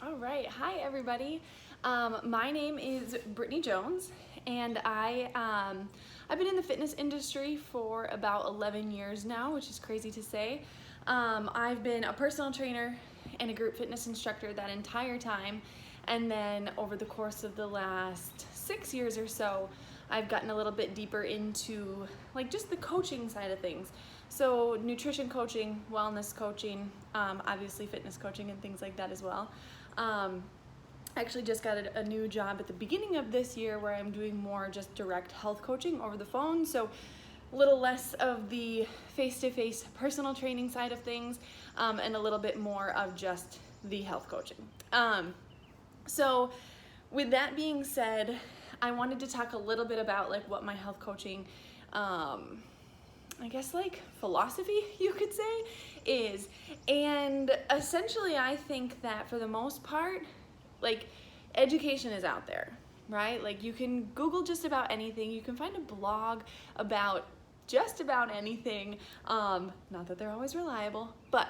All right, hi everybody. My name is Brittany Jones, and I've been in the fitness industry for about 11 years now, which is crazy to say. I've been a personal trainer and a group fitness instructor that entire time, and then over the course of the last 6 years or so, I've gotten a little bit deeper into like just the coaching side of things. So nutrition coaching, wellness coaching, obviously fitness coaching and things like that as well. I actually just got a new job at the beginning of this year where I'm doing more just direct health coaching over the phone. So a little less of the face-to-face personal training side of things, and a little bit more of just the health coaching. So with that being said, I wanted to talk a little bit about like what my health coaching, I guess like philosophy you could say is. And essentially I think that for the most part, like education is out there, right? Like you can Google just about anything. You can find a blog about just about anything. Not that they're always reliable, but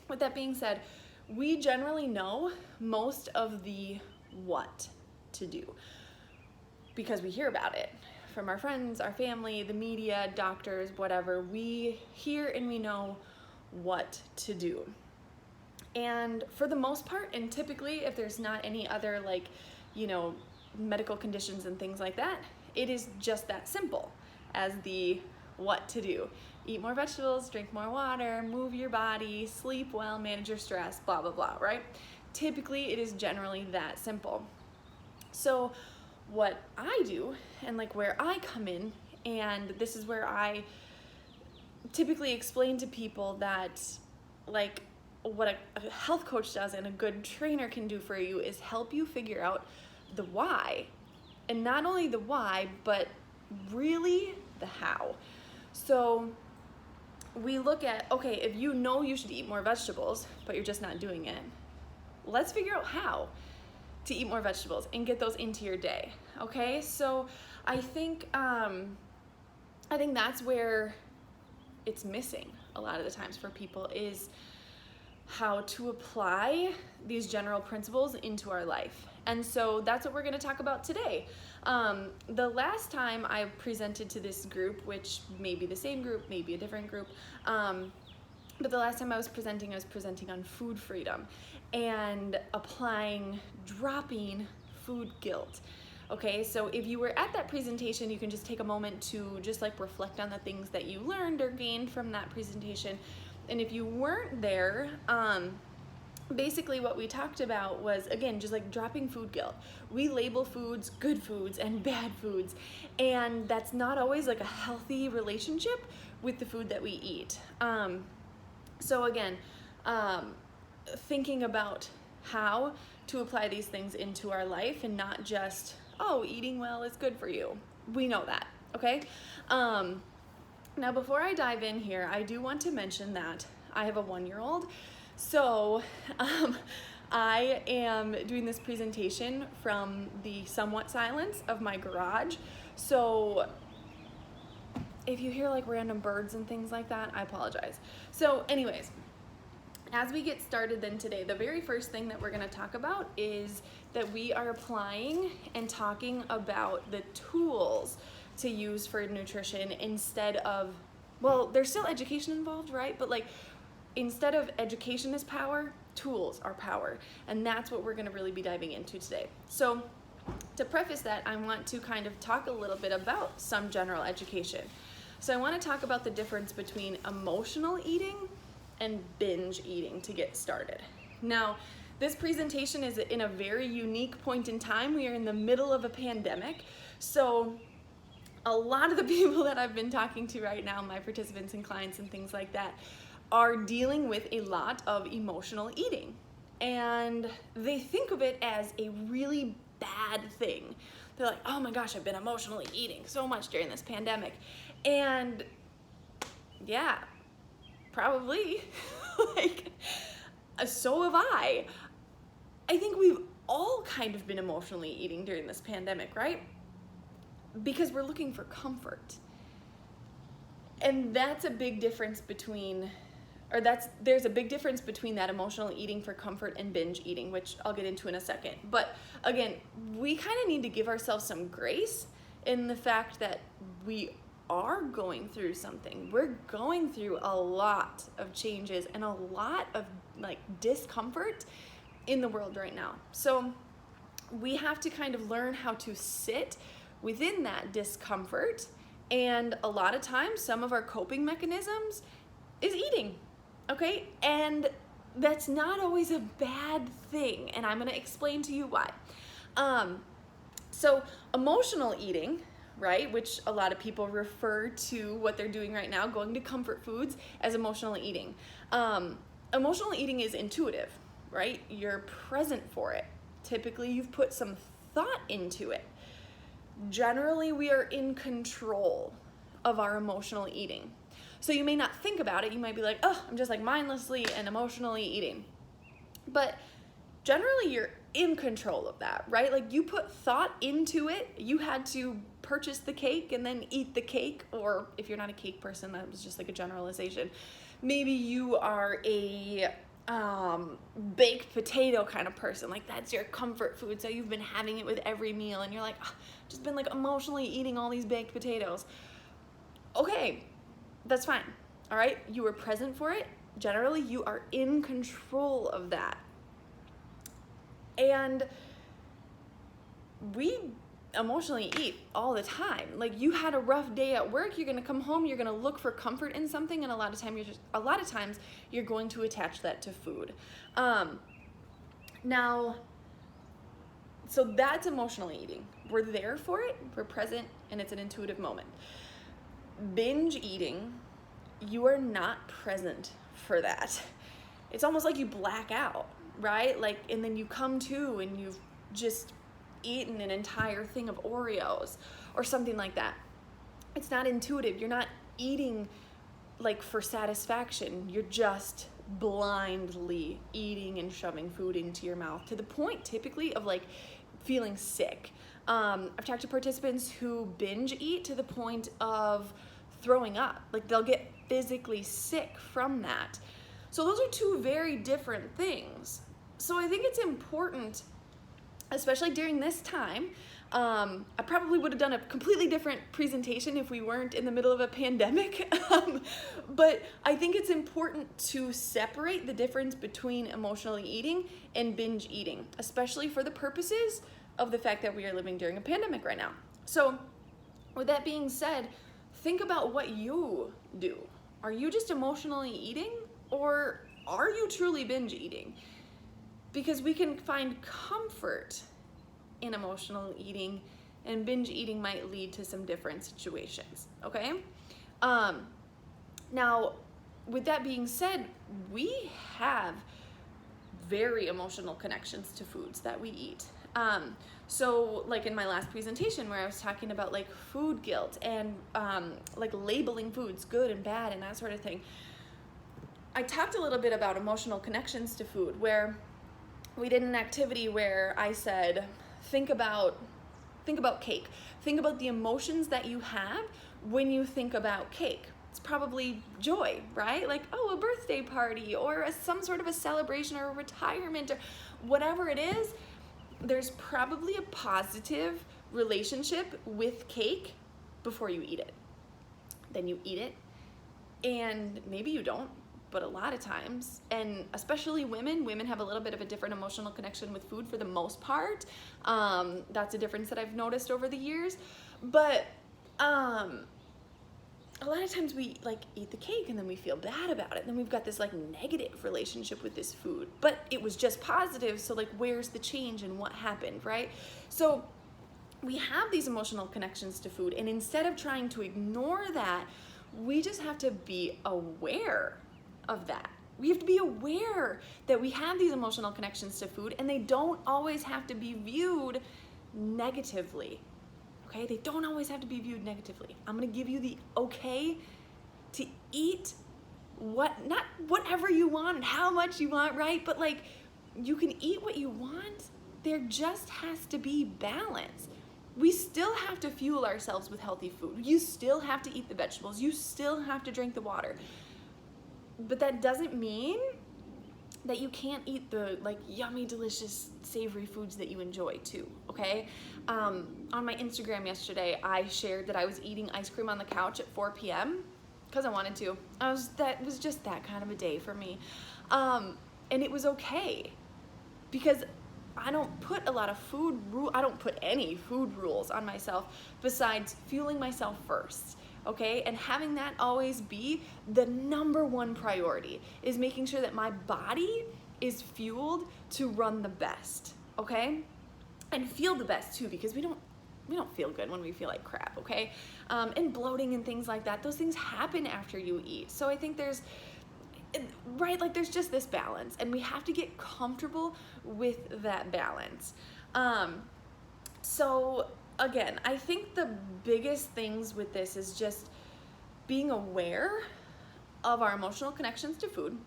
with that being said, we generally know most of the what to do because we hear about it from our friends, our family, the media, doctors, whatever. We hear and we know what to do. And for the most part, and typically if there's not any other like, medical conditions and things like that, it is just that simple as the what to do. Eat more vegetables, drink more water, move your body, sleep well, manage your stress, blah, blah, blah, right? Typically it is generally that simple. So what I do and like where I come in, and this is where I typically explain to people that like what a health coach does and a good trainer can do for you is help you figure out the why. And not only the why, but really the how. So we look at, okay, if you know you should eat more vegetables, but you're just not doing it, let's figure out how to eat more vegetables and get those into your day. Okay, so I think that's where it's missing a lot of the times for people is how to apply these general principles into our life. And so that's what we're going to talk about today. The last time I presented to this group, which may be the same group, maybe a different group, but the last time I was presenting on food freedom and dropping food guilt. Okay, so if you were at that presentation, you can just take a moment to just like reflect on the things that you learned or gained from that presentation. And if you weren't there, basically what we talked about was, again, just like dropping food guilt. We label foods, good foods and bad foods, and that's not always like a healthy relationship with the food that we eat. So again, thinking about how to apply these things into our life and not just, oh, eating well is good for you. We know that, okay? Now, before I dive in here, I do want to mention that I have a 1-year-old. So I am doing this presentation from the somewhat silence of my garage. So if you hear like random birds and things like that, I apologize. So anyways, as we get started then today, the very first thing that we're going to talk about is that we are applying and talking about the tools to use for nutrition instead of, well, there's still education involved, right? But like instead of education is power, tools are power. And that's what we're going to really be diving into today. So to preface that, I want to kind of talk a little bit about some general education. So I want to talk about the difference between emotional eating and binge eating to get started. Now, this presentation is in a very unique point in time. We are in the middle of a pandemic. So a lot of the people that I've been talking to right now, my participants and clients and things like that, are dealing with a lot of emotional eating. And they think of it as a really bad thing. They're like, oh my gosh, I've been emotionally eating so much during this pandemic. And yeah, probably. Like, so have I. I think we've all kind of been emotionally eating during this pandemic, right? Because we're looking for comfort. And that's a big difference between there's a big difference between that emotional eating for comfort and binge eating, which I'll get into in a second. But again, we kind of need to give ourselves some grace in the fact that we are going through something. We're going through a lot of changes and a lot of like discomfort in the world right now. So we have to kind of learn how to sit within that discomfort. And a lot of times, some of our coping mechanisms is eating. Okay, and that's not always a bad thing, and I'm going to explain to you why. So emotional eating, right, which a lot of people refer to what they're doing right now, going to comfort foods, as emotional eating. Emotional eating is intuitive, right? You're present for it. Typically, you've put some thought into it. Generally, we are in control of our emotional eating. So you may not think about it. You might be like, oh, I'm just like mindlessly and emotionally eating. But generally you're in control of that, right? Like you put thought into it. You had to purchase the cake and then eat the cake. Or if you're not a cake person, that was just like a generalization. Maybe you are a baked potato kind of person. Like that's your comfort food. So you've been having it with every meal and you're like, oh, just been like emotionally eating all these baked potatoes. Okay. That's fine, all right? You were present for it. Generally, you are in control of that. And we emotionally eat all the time. Like you had a rough day at work, you're gonna come home, you're gonna look for comfort in something, and a lot of times you're going to attach that to food. Now, so that's emotional eating. We're there for it, we're present, and it's an intuitive moment. Binge eating, you are not present for that. It's almost like you black out, right? Like, and then you come to and you've just eaten an entire thing of Oreos or something like that. It's not intuitive. You're not eating like for satisfaction. You're just blindly eating and shoving food into your mouth to the point typically of like feeling sick. I've talked to participants who binge eat to the point of throwing up. Like they'll get physically sick from that. So those are two very different things. So I think it's important, especially during this time. I probably would have done a completely different presentation if we weren't in the middle of a pandemic. But I think it's important to separate the difference between emotionally eating and binge eating, especially for the purposes of the fact that we are living during a pandemic right now. So with that being said, think about what you do. Are you just emotionally eating, or are you truly binge eating? Because we can find comfort in emotional eating, and binge eating might lead to some different situations, okay? Now, with that being said, we have very emotional connections to foods that we eat. So like in my last presentation where I was talking about like food guilt and like labeling foods good and bad and that sort of thing, I talked a little bit about emotional connections to food, where we did an activity where I said, think about cake. Think about the emotions that you have when you think about cake. It's probably joy, right? Like, oh, a birthday party or some sort of a celebration or a retirement or whatever it is. There's probably a positive relationship with cake before you eat it. Then you eat it, and maybe you don't, but a lot of times, and especially women have a little bit of a different emotional connection with food for the most part. That's a difference that I've noticed over the years. But a lot of times we like eat the cake and then we feel bad about it. And then we've got this like negative relationship with this food, but it was just positive. So like, where's the change and what happened, right? So we have these emotional connections to food, and instead of trying to ignore that, we just have to be aware of that. We have to be aware that we have these emotional connections to food, and they don't always have to be viewed negatively. Okay, they don't always have to be viewed negatively. I'm gonna give you the okay to eat not whatever you want and how much you want, right? But like, you can eat what you want. There just has to be balance. We still have to fuel ourselves with healthy food. You still have to eat the vegetables. You still have to drink the water. But that doesn't mean that you can't eat the like yummy, delicious, savory foods that you enjoy too, okay? On my Instagram yesterday, I shared that I was eating ice cream on the couch at 4 p.m. because I wanted to. That was just that kind of a day for me. And it was okay because I don't put I don't put any food rules on myself besides fueling myself first. Okay, and having that always be the number one priority is making sure that my body is fueled to run the best, okay? And feel the best too, because we don't feel good when we feel like crap, okay? And bloating and things like that, those things happen after you eat. So I think there's just this balance, and we have to get comfortable with that balance. So again, I think the biggest things with this is just being aware of our emotional connections to food,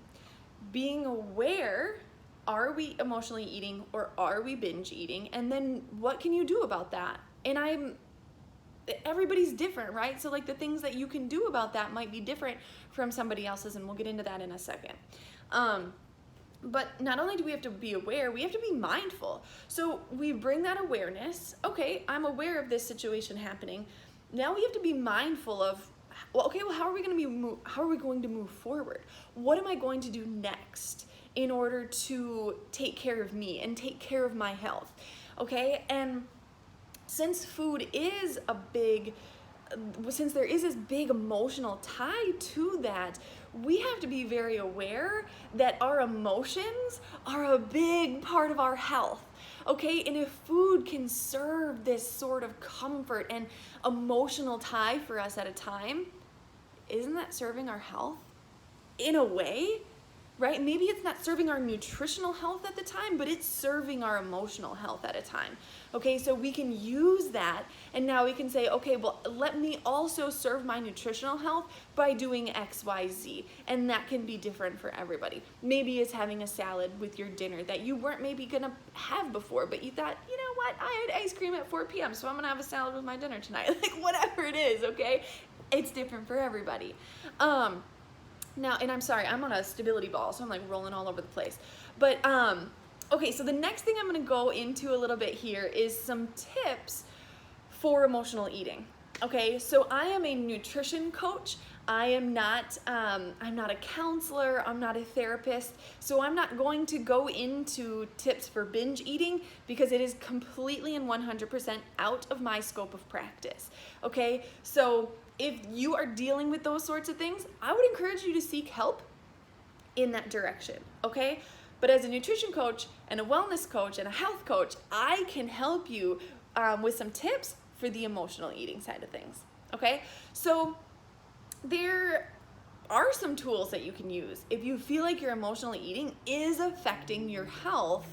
being aware, are we emotionally eating or are we binge eating? And then what can you do about that? And everybody's different, right? So like the things that you can do about that might be different from somebody else's, and we'll get into that in a second. But not only do we have to be aware, we have to be mindful. So we bring that awareness. Okay, I'm aware of this situation happening. Now we have to be mindful of, how are we going to move forward? What am I going to do next in order to take care of me and take care of my health? Okay, and since food is since there is this big emotional tie to that, we have to be very aware that our emotions are a big part of our health, okay? And if food can serve this sort of comfort and emotional tie for us at a time, isn't that serving our health in a way? Right? Maybe it's not serving our nutritional health at the time, but it's serving our emotional health at a time. Okay, so we can use that, and now we can say, okay, well, let me also serve my nutritional health by doing X, Y, Z. And that can be different for everybody. Maybe it's having a salad with your dinner that you weren't maybe gonna have before, but you thought, you know what, I had ice cream at 4 p.m., so I'm gonna have a salad with my dinner tonight. Like, whatever it is, okay? It's different for everybody. Now, and I'm sorry, I'm on a stability ball, so I'm like rolling all over the place. But, okay, so the next thing I'm gonna go into a little bit here is some tips for emotional eating. Okay, so I am a nutrition coach. I'm not a counselor, I'm not a therapist, so I'm not going to go into tips for binge eating because it is completely and 100% out of my scope of practice. Okay, so if you are dealing with those sorts of things, I would encourage you to seek help in that direction, okay? But as a nutrition coach and a wellness coach and a health coach, I can help you with some tips for the emotional eating side of things, okay? So there are some tools that you can use if you feel like your emotional eating is affecting your health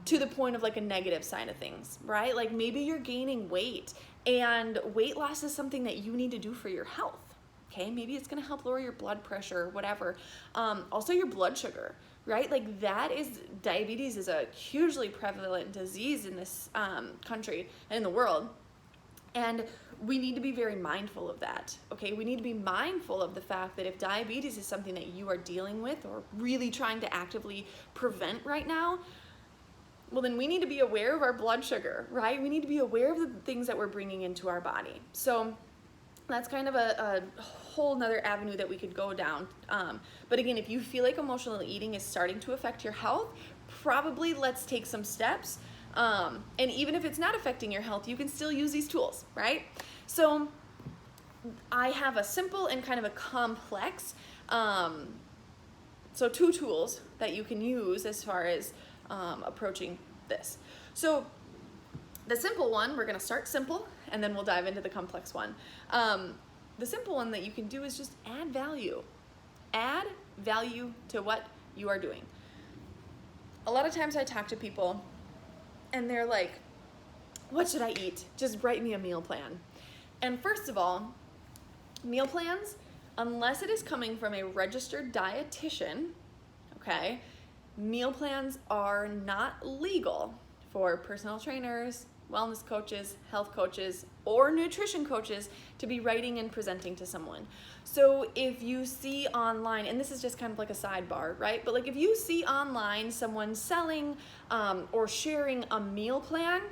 to the point of like a negative side of things, right? Like maybe you're gaining weight, and weight loss is something that you need to do for your health, okay? Maybe it's gonna help lower your blood pressure or whatever. Also your blood sugar, right? Like diabetes is a hugely prevalent disease in this country and in the world. And we need to be very mindful of that, okay? We need to be mindful of the fact that if diabetes is something that you are dealing with or really trying to actively prevent right now, well, then we need to be aware of our blood sugar, right? We need to be aware of the things that we're bringing into our body. So that's kind of a whole nother avenue that we could go down. But again, if you feel like emotional eating is starting to affect your health, probably let's take some steps. And even if it's not affecting your health, you can still use these tools, right? So I have a simple and kind of a complex, so 2 tools that you can use as far as approaching this. So the simple one, we're gonna start simple and then we'll dive into the complex one. The simple one that you can do is just add value. Add value to what you are doing. A lot of times I talk to people and they're like, what should I eat? Just write me a meal plan. And first of all, meal plans, unless it is coming from a registered dietitian, okay, meal plans are not legal for personal trainers, wellness coaches, health coaches, or nutrition coaches to be writing and presenting to someone. So if you see online, and this is just kind of like a sidebar, right? But like if you see online someone selling or sharing a meal plan,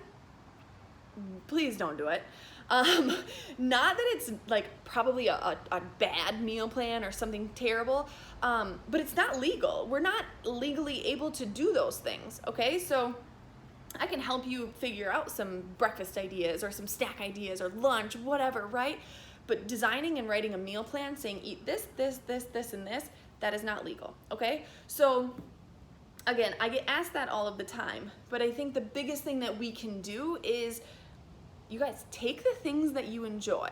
please don't do it. Not that it's like probably a bad meal plan or something terrible, but it's not legal. We're not legally able to do those things, okay? So I can help you figure out some breakfast ideas or some snack ideas or lunch, whatever, right? But designing and writing a meal plan saying eat this, this, this, this, and this, that is not legal, okay? So again, I get asked that all of the time, but I think the biggest thing that we can do is, you guys, take the things that you enjoy.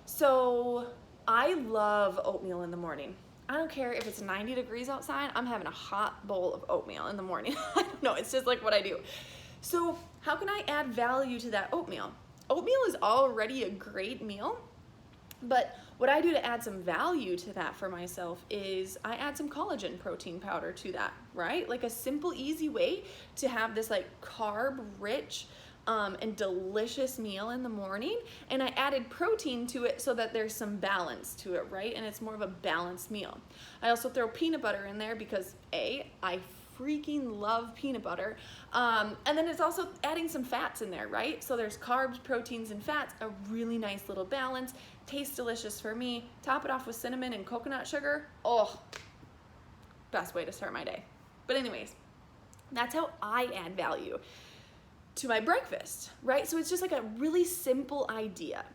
So I love oatmeal in the morning. I don't care if it's 90 degrees outside, I'm having a hot bowl of oatmeal in the morning. I don't know, it's just like what I do. So how can I add value to that oatmeal? Oatmeal is already a great meal, but what I do to add some value to that for myself is I add some collagen protein powder to that, right? Like a simple, easy way to have this like carb-rich and delicious meal in the morning, and I added protein to it so that there's some balance to it, right? And it's more of a balanced meal. I also throw peanut butter in there because I freaking love peanut butter. And then it's also adding some fats in there, right? So there's carbs, proteins, and fats, a really nice little balance. Tastes delicious for me. Top it off with cinnamon and coconut sugar. Oh, best way to start my day. But anyways, that's how I add value to my breakfast, right? So it's just like a really simple idea.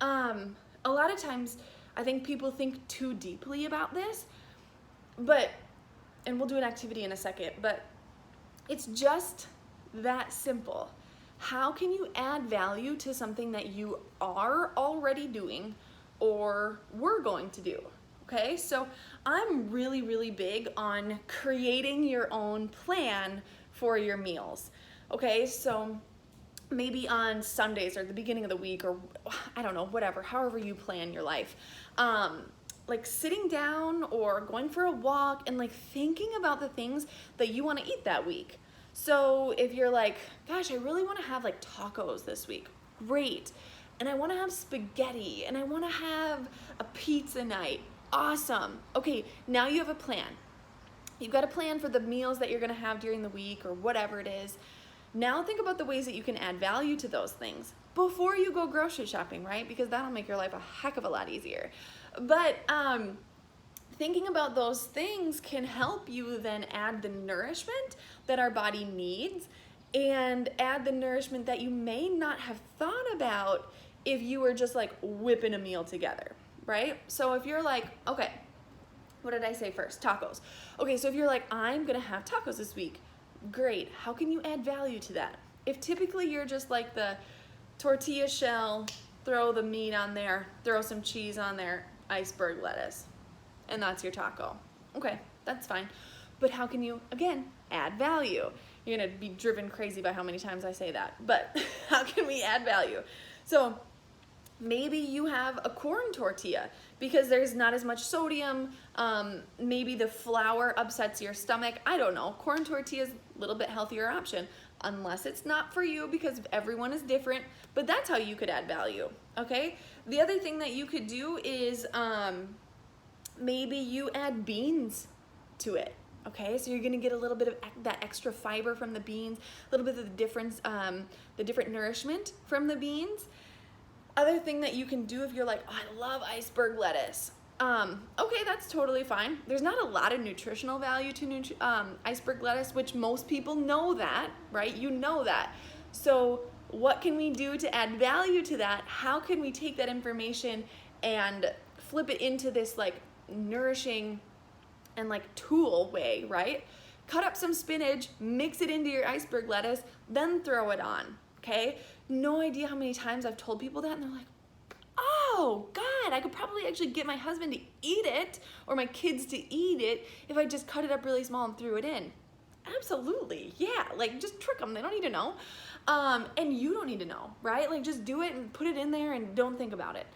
A lot of times I think people think too deeply about this, and we'll do an activity in a second, but it's just that simple. How can you add value to something that you are already doing or were going to do? Okay, so I'm really, really big on creating your own plan for your meals. Okay, so maybe on Sundays or the beginning of the week, or I don't know, whatever, however you plan your life, like sitting down or going for a walk and like thinking about the things that you want to eat that week. So if you're like, gosh, I really want to have like tacos this week, great. And I want to have spaghetti and I want to have a pizza night, awesome. Okay, now you have a plan. You've got a plan for the meals that you're going to have during the week or whatever it is. Now think about the ways that you can add value to those things before you go grocery shopping, right? Because that'll make your life a heck of a lot easier. But thinking about those things can help you then add the nourishment that our body needs and add the nourishment that you may not have thought about if you were just like whipping a meal together, right? So if you're like, okay, what did I say first? Tacos. Okay, so if you're like, I'm gonna have tacos this week, great. How can you add value to that? If typically you're just like the tortilla shell, throw the meat on there, throw some cheese on there, iceberg lettuce, and that's your taco. Okay, that's fine. But how can you, again, add value? You're gonna be driven crazy by how many times I say that, but how can we add value? So maybe you have a corn tortilla because there's not as much sodium. Maybe the flour upsets your stomach. I don't know. Corn tortilla is a little bit healthier option, unless it's not for you because everyone is different. But that's how you could add value, okay? The other thing that you could do is maybe you add beans to it. Okay, so you're gonna get a little bit of that extra fiber from the beans, a little bit of the different nourishment from the beans. Other thing that you can do if you're like, oh, I love iceberg lettuce. Okay, that's totally fine. There's not a lot of nutritional value to iceberg lettuce, which most people know that, right? You know that. So what can we do to add value to that? How can we take that information and flip it into this like nourishing and like tool way, right? Cut up some spinach, mix it into your iceberg lettuce, then throw it on, okay? No idea how many times I've told people that and they're like, oh God, I could probably actually get my husband to eat it or my kids to eat it if I just cut it up really small and threw it in. Absolutely, yeah, like just trick them, they don't need to know. And you don't need to know, right? Like just do it and put it in there and don't think about it.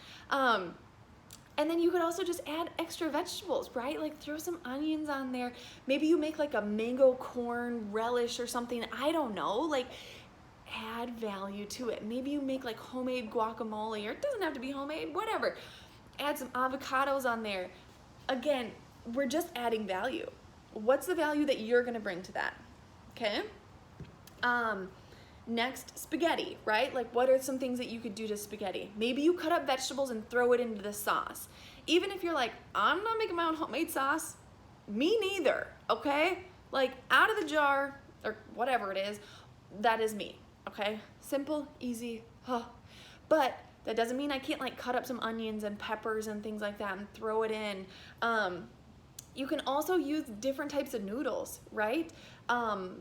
And then you could also just add extra vegetables, right? Like throw some onions on there. Maybe you make like a mango corn relish or something. I don't know. Like add value to it. Maybe you make like homemade guacamole, or it doesn't have to be homemade, whatever. Add some avocados on there. Again, we're just adding value. What's the value that you're gonna bring to that? Okay? Next, spaghetti, right? Like, what are some things that you could do to spaghetti? Maybe you cut up vegetables and throw it into the sauce. Even if you're like, I'm not making my own homemade sauce, me neither, okay? Like, out of the jar, or whatever it is, that is me, okay? Simple, easy, But that doesn't mean I can't like cut up some onions and peppers and things like that and throw it in. You can also use different types of noodles, right?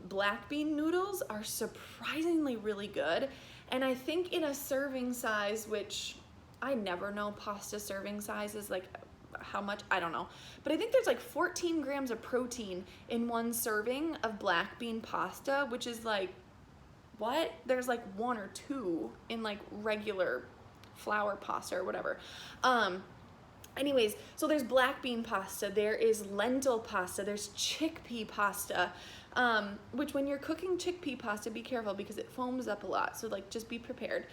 Black bean noodles are surprisingly really good. And I think in a serving size, which I never know pasta serving size is like how much, I don't know. But I think there's like 14 grams of protein in one serving of black bean pasta, which is like, what? There's like 1 or 2 in like regular flour pasta or whatever. Anyways, so there's black bean pasta, there is lentil pasta, there's chickpea pasta, which when you're cooking chickpea pasta, be careful because it foams up a lot, so like just be prepared.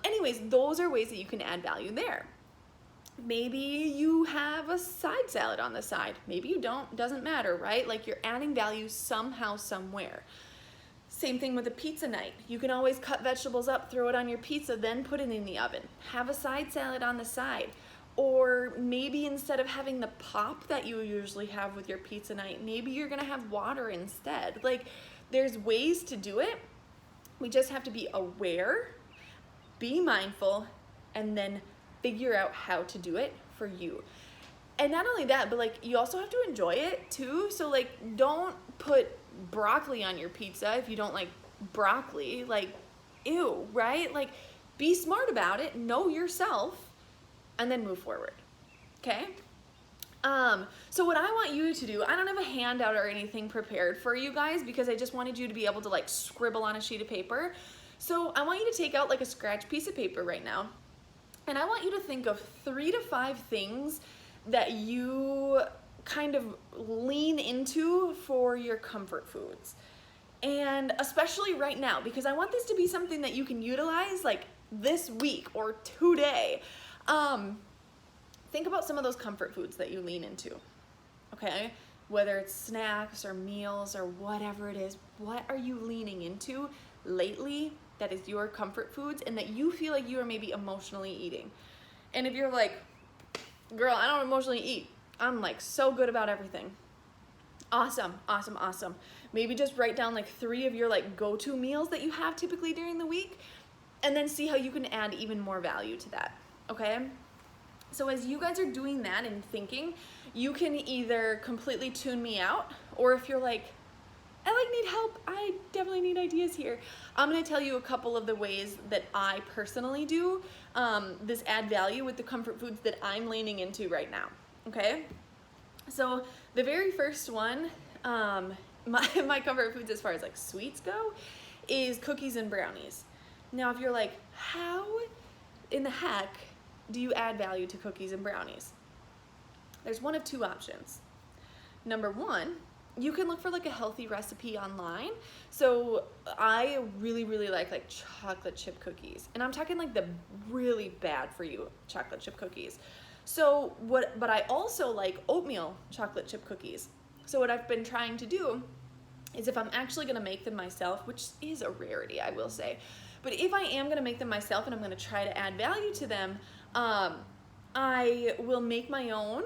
Anyways, those are ways that you can add value there. Maybe you have a side salad on the side. Maybe you don't, doesn't matter, right? Like you're adding value somehow, somewhere. Same thing with a pizza night. You can always cut vegetables up, throw it on your pizza, then put it in the oven. Have a side salad on the side. Or maybe instead of having the pop that you usually have with your pizza night, maybe you're gonna have water instead. Like, there's ways to do it. We just have to be aware, be mindful, and then figure out how to do it for you. And not only that, but like, you also have to enjoy it too. So like, don't put broccoli on your pizza if you don't like broccoli. Like, ew, right? Like, be smart about it, know yourself, and then move forward, okay? So what I want you to do, I don't have a handout or anything prepared for you guys because I just wanted you to be able to like scribble on a sheet of paper. So I want you to take out like a scratch piece of paper right now, and I want you to think of 3 to 5 things that you kind of lean into for your comfort foods. And especially right now, because I want this to be something that you can utilize like this week or today. Think about some of those comfort foods that you lean into, okay? Whether it's snacks or meals or whatever it is, what are you leaning into lately that is your comfort foods and that you feel like you are maybe emotionally eating? And if you're like, girl, I don't emotionally eat, I'm like so good about everything. Awesome, awesome, awesome. Maybe just write down like 3 of your like go-to meals that you have typically during the week, and then see how you can add even more value to that, okay? So as you guys are doing that and thinking, you can either completely tune me out, or if you're like, I like need help, I definitely need ideas here, I'm gonna tell you a couple of the ways that I personally do this add value with the comfort foods that I'm leaning into right now, okay? So the very first one, my comfort foods as far as like sweets go, is cookies and brownies. Now if you're like, how in the heck do you add value to cookies and brownies? There's one of 2 options. Number 1, you can look for like a healthy recipe online. So I really, really like chocolate chip cookies. And I'm talking like the really bad for you chocolate chip cookies. So but I also like oatmeal chocolate chip cookies. So what I've been trying to do is if I'm actually gonna make them myself, which is a rarity, I will say, but if I am gonna make them myself and I'm gonna try to add value to them, I will make my own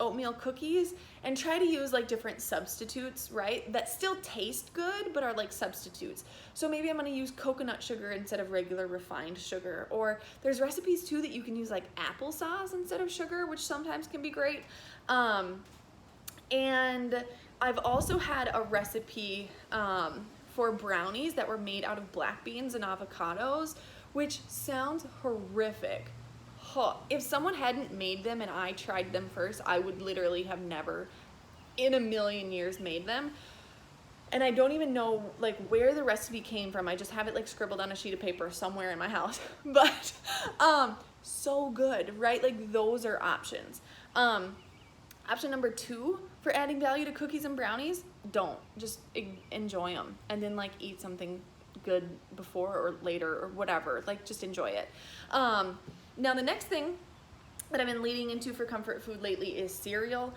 oatmeal cookies and try to use like different substitutes, right? That still taste good, but are like substitutes. So maybe I'm gonna use coconut sugar instead of regular refined sugar. Or there's recipes too that you can use like applesauce instead of sugar, which sometimes can be great. And I've also had a recipe for brownies that were made out of black beans and avocados, which sounds horrific. If someone hadn't made them and I tried them first, I would literally have never in a million years made them. And I don't even know like where the recipe came from. I just have it like scribbled on a sheet of paper somewhere in my house. But so good, right? Like those are options. Option number 2 for adding value to cookies and brownies, don't. Just enjoy them and then like eat something good before or later or whatever. Like, just enjoy it. Now the next thing that I've been leaning into for comfort food lately is cereal.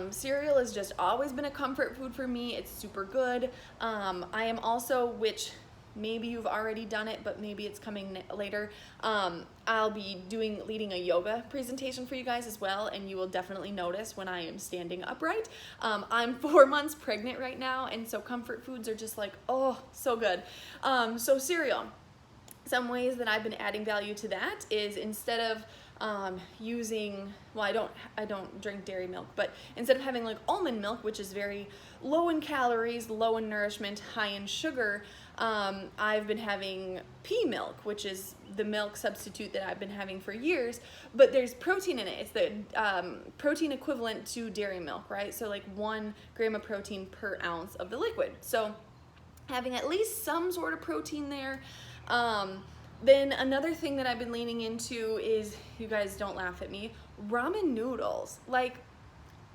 Cereal has just always been a comfort food for me. It's super good. I am also, which maybe you've already done it, but maybe it's coming later. I'll be leading a yoga presentation for you guys as well, and you will definitely notice when I am standing upright. I'm 4 months pregnant right now, and so comfort foods are just like, oh, so good. So cereal. Some ways that I've been adding value to that is instead of using, well, I don't drink dairy milk, but instead of having like almond milk, which is very low in calories, low in nourishment, high in sugar, I've been having pea milk, which is the milk substitute that I've been having for years, but there's protein in it. It's the protein equivalent to dairy milk, right? So like 1 gram of protein per ounce of the liquid. So having at least some sort of protein there. Then another thing that I've been leaning into is, you guys don't laugh at me, ramen noodles. Like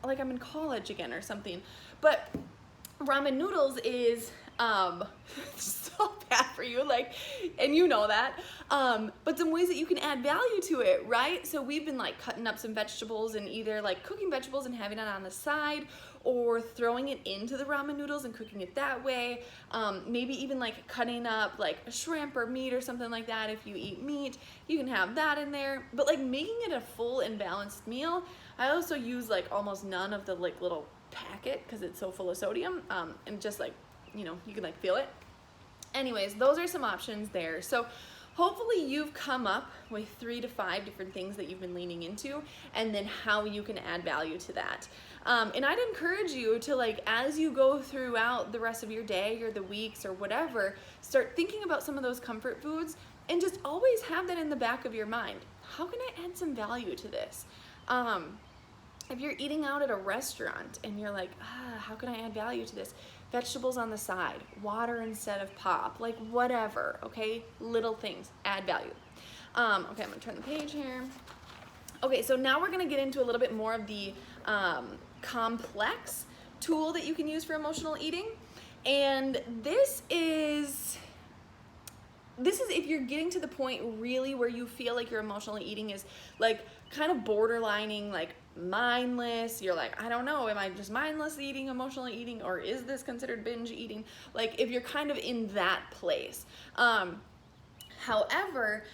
I'm in college again or something. But ramen noodles is so bad for you, like, and you know that. But some ways that you can add value to it, right? So we've been like cutting up some vegetables and either like cooking vegetables and having it on the side, or throwing it into the ramen noodles and cooking it that way. Maybe even like cutting up like a shrimp or meat or something like that. If you eat meat, you can have that in there. But like making it a full and balanced meal. I also use like almost none of the like little packet because it's so full of sodium, and just like, you know, you can like feel it. Anyways, those are some options there. So hopefully you've come up with 3 to 5 different things that you've been leaning into, and then how you can add value to that. And I'd encourage you to, like, as you go throughout the rest of your day or the weeks or whatever, start thinking about some of those comfort foods and just always have that in the back of your mind. How can I add some value to this? If you're eating out at a restaurant and you're like, how can I add value to this? Vegetables on the side, water instead of pop, like whatever, okay? Little things, add value. Okay, I'm gonna turn the page here. Okay, so now we're gonna get into a little bit more of the complex tool that you can use for emotional eating. And this is if you're getting to the point really where you feel like your emotional eating is like kind of borderlining like mindless. You're like, I don't know, am I just mindless eating, emotionally eating, or is this considered binge eating? Like if you're kind of in that place. However,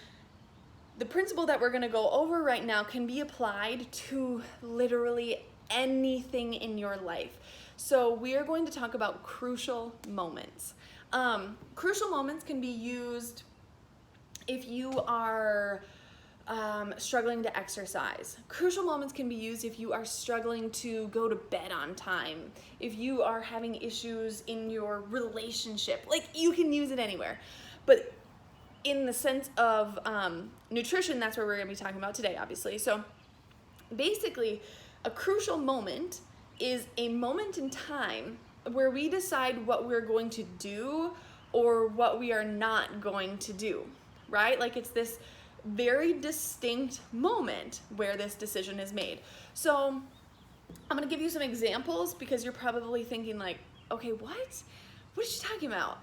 the principle that we're going to go over right now can be applied to literally anything in your life. So we are going to talk about crucial moments. Crucial moments can be used if you are struggling to exercise. Crucial moments can be used if you are struggling to go to bed on time, if you are having issues in your relationship. Like, you can use it anywhere. But in the sense of nutrition, that's where we're going to be talking about today, obviously. So basically, a crucial moment is a moment in time where we decide what we're going to do or what we are not going to do, right? Like, it's this very distinct moment where this decision is made. So I'm gonna give you some examples because you're probably thinking like, okay, what is she talking about?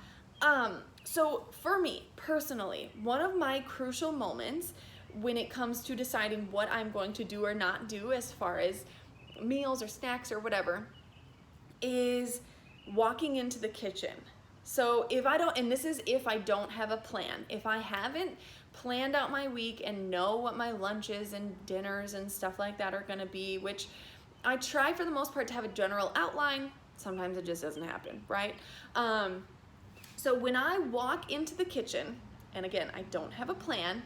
So for me personally, one of my crucial moments when it comes to deciding what I'm going to do or not do as far as meals or snacks or whatever is walking into the kitchen. So if I don't, and this is if I don't have a plan, if I haven't planned out my week and know what my lunches and dinners and stuff like that are gonna be, which I try for the most part to have a general outline. Sometimes it just doesn't happen, right? So when I walk into the kitchen, and again, I don't have a plan,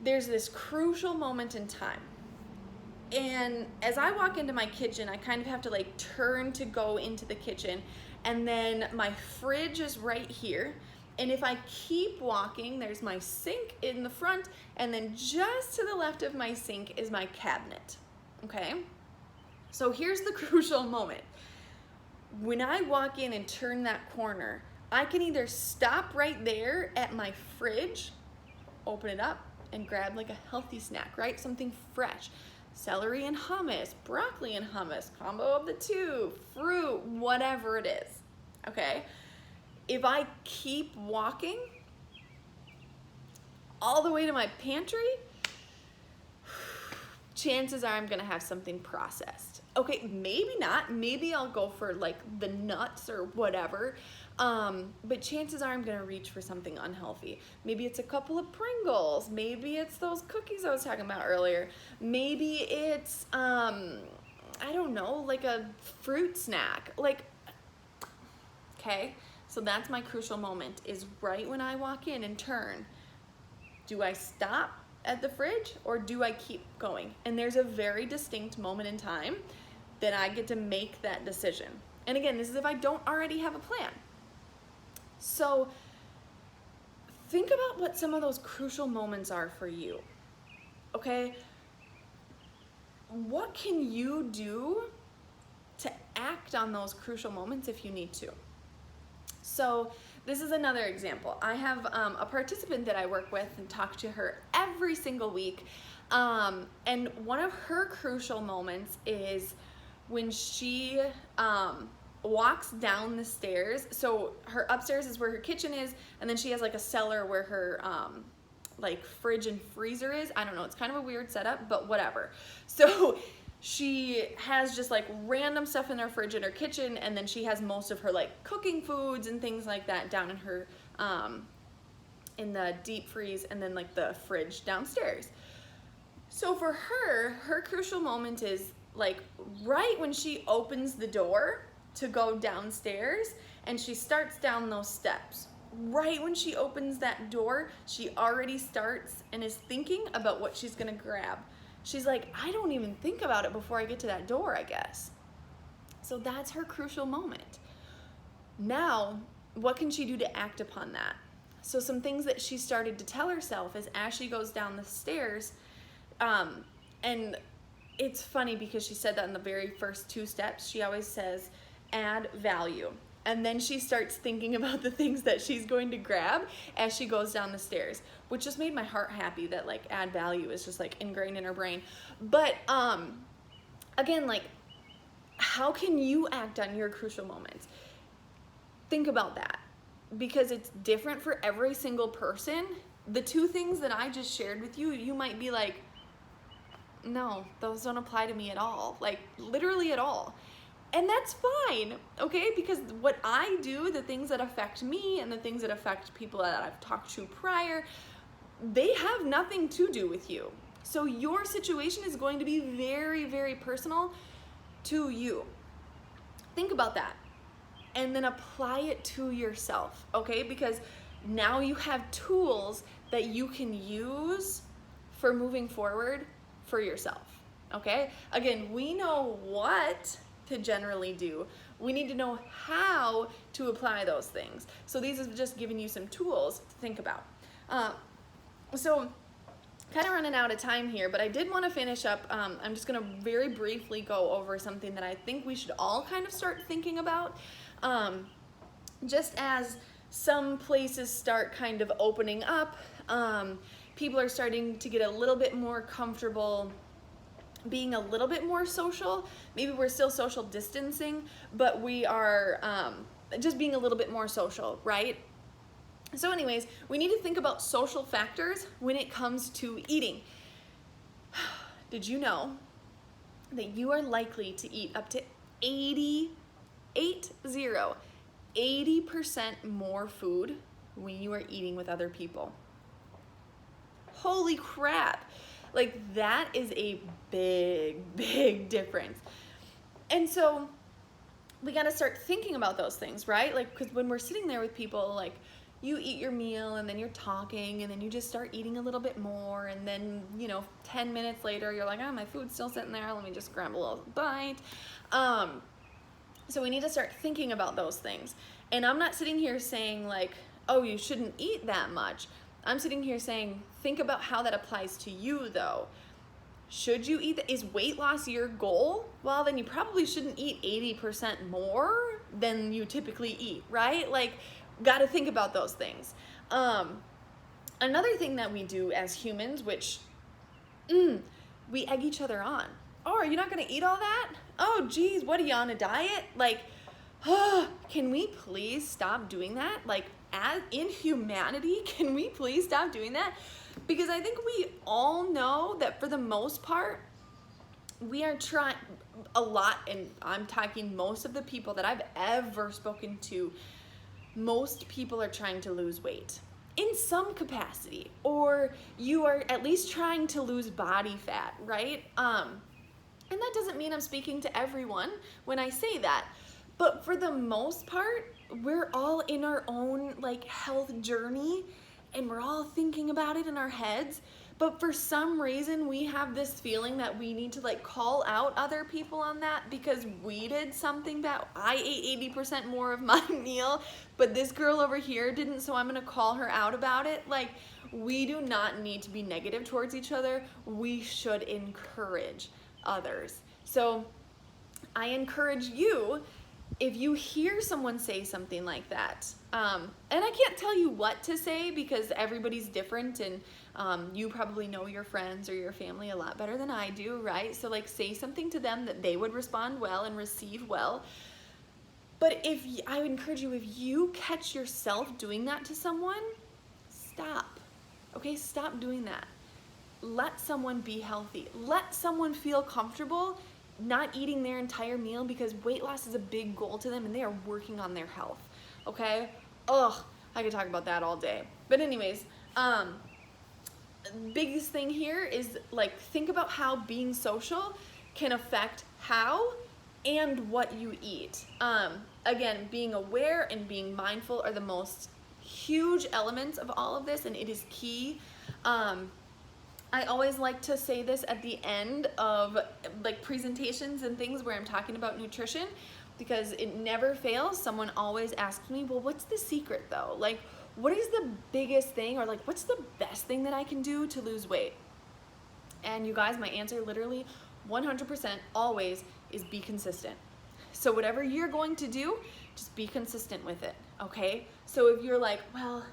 there's this crucial moment in time. And as I walk into my kitchen, I kind of have to like turn to go into the kitchen, and then my fridge is right here. And if I keep walking, there's my sink in the front, and then just to the left of my sink is my cabinet, okay? So here's the crucial moment. When I walk in and turn that corner, I can either stop right there at my fridge, open it up, and grab like a healthy snack, right? Something fresh. Celery and hummus, broccoli and hummus, combo of the two, fruit, whatever it is, okay? if I keep walking all the way to my pantry, chances are I'm gonna have something processed. Okay, maybe not. Maybe I'll go for like the nuts or whatever. But chances are I'm gonna reach for something unhealthy. Maybe it's a couple of Pringles. Maybe it's those cookies I was talking about earlier. Maybe it's, I don't know, like a fruit snack. Like, okay, so that's my crucial moment, is right when I walk in and turn. Do I stop at the fridge or do I keep going? And there's a very distinct moment in time that I get to make that decision. And again, this is if I don't already have a plan. So think about what some of those crucial moments are for you, okay? What can you do to act on those crucial moments if you need to? So this is another example. I have a participant that I work with and talk to her every single week. And one of her crucial moments is when she walks down the stairs. So her upstairs is where her kitchen is, and then she has like a cellar where her like fridge and freezer is. I don't know, it's kind of a weird setup, but whatever. So she has just like random stuff in her fridge in her kitchen, and then she has most of her like cooking foods and things like that down in her in the deep freeze, and then like the fridge downstairs. So for her, her crucial moment is like right when she opens the door to go downstairs and she starts down those steps. Right when she opens that door, she already starts and is thinking about what she's gonna grab. She's like, I don't even think about it before I get to that door, I guess. So that's her crucial moment. Now, what can she do to act upon that? So some things that she started to tell herself is as she goes down the stairs, and it's funny because she said that in the very first 2 steps, she always says, add value. And then she starts thinking about the things that she's going to grab as she goes down the stairs, which just made my heart happy that like add value is just like ingrained in her brain. But again, like how can you act on your crucial moments? Think about that, because it's different for every single person. The 2 things that I just shared with you, you might be like, no, those don't apply to me at all, like literally at all. And that's fine, okay? Because what I do, the things that affect me and the things that affect people that I've talked to prior, they have nothing to do with you. So your situation is going to be very, very personal to you. Think about that and then apply it to yourself, okay? Because now you have tools that you can use for moving forward for yourself, okay? Again, we know what to generally do. We need to know how to apply those things. So these are just giving you some tools to think about. So kind of running out of time here, but I did want to finish up. I'm just going to very briefly go over something that I think we should all kind of start thinking about. Just as some places start kind of opening up, people are starting to get a little bit more comfortable being a little bit more social. Maybe we're still social distancing, but we are just being a little bit more social, right? So anyways, we need to think about social factors when it comes to eating. Did you know that you are likely to eat up to 80% more food when you are eating with other people? Holy crap. Like that is a big, big difference. And so we got to start thinking about those things, right? Like, because when we're sitting there with people, like you eat your meal and then you're talking and then you just start eating a little bit more. And then, 10 minutes later, you're like, oh, my food's still sitting there. Let me just grab a little bite. So we need to start thinking about those things. And I'm not sitting here saying like, oh, you shouldn't eat that much. I'm sitting here saying, think about how that applies to you though. Should you eat, is weight loss your goal? Well, then you probably shouldn't eat 80% more than you typically eat, right? Like, got to think about those things. Another thing that we do as humans, which we egg each other on. Oh, are you not going to eat all that? Oh, geez, what are you on a diet? Like, Can we please stop doing that? Like, as in humanity, can we please stop doing that? Because I think we all know that for the most part, we are trying a lot, and I'm talking most of the people that I've ever spoken to, most people are trying to lose weight in some capacity, or you are at least trying to lose body fat, right? And that doesn't mean I'm speaking to everyone when I say that, but for the most part, we're all in our own like health journey, and we're all thinking about it in our heads. But for some reason, we have this feeling that we need to like call out other people on that because we did something bad. I ate 80% more of my meal, but this girl over here didn't, so I'm gonna call her out about it. Like, we do not need to be negative towards each other. We should encourage others. So I encourage you, if you hear someone say something like that, and I can't tell you what to say because everybody's different, and you probably know your friends or your family a lot better than I do, right? So like, say something to them that they would respond well and receive well. But I would encourage you, if you catch yourself doing that to someone, stop. Okay, stop doing that. Let someone be healthy. Let someone feel comfortable not eating their entire meal, because weight loss is a big goal to them and they are working on their health. Okay? Ugh, I could talk about that all day. But anyways, biggest thing here is like, think about how being social can affect how and what you eat. Again, being aware and being mindful are the most huge elements of all of this, and it is key. I always like to say this at the end of like presentations and things where I'm talking about nutrition, because it never fails. Someone always asks me, well, what's the secret though? Like, what is the biggest thing, or like, what's the best thing that I can do to lose weight? And you guys, my answer literally 100% always is be consistent. So whatever you're going to do, just be consistent with it, okay? So if you're like, well,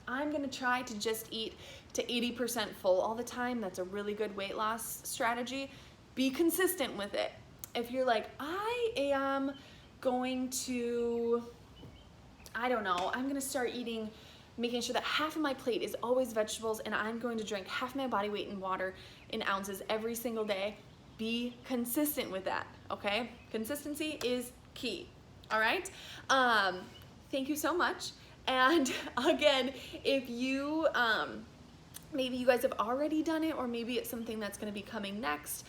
I'm gonna try to just eat to 80% full all the time, that's a really good weight loss strategy. Be consistent with it. If you're like, I am going to, I don't know, I'm gonna start eating, making sure that half of my plate is always vegetables, and I'm going to drink half my body weight in water in ounces every single day, be consistent with that, okay? Consistency is key, all right? Thank you so much. And again, if you, maybe you guys have already done it, or maybe it's something that's gonna be coming next.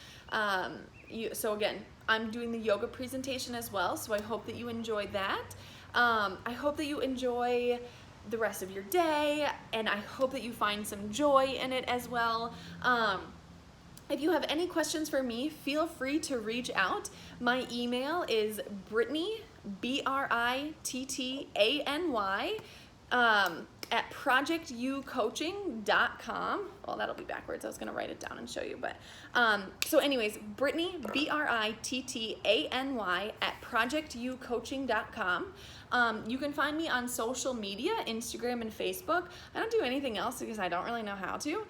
So again, I'm doing the yoga presentation as well, so I hope that you enjoy that. I hope that you enjoy the rest of your day, and I hope that you find some joy in it as well. If you have any questions for me, feel free to reach out. My email is Brittany, Brittany, at projectucoaching.com. Well, that'll be backwards. I was going to write it down and show you. But so anyways, Brittany, Brittany, at projectucoaching.com. You can find me on social media, Instagram and Facebook. I don't do anything else because I don't really know how to.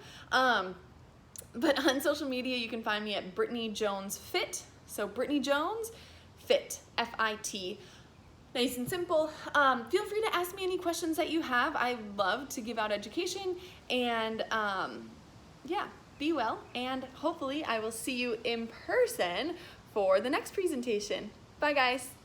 But on social media, you can find me at Brittany Jones Fit. So Brittany Jones Fit, F-I-T. Nice and simple. Feel free to ask me any questions that you have. I love to give out education, and yeah, be well, and hopefully I will see you in person for the next presentation. Bye guys.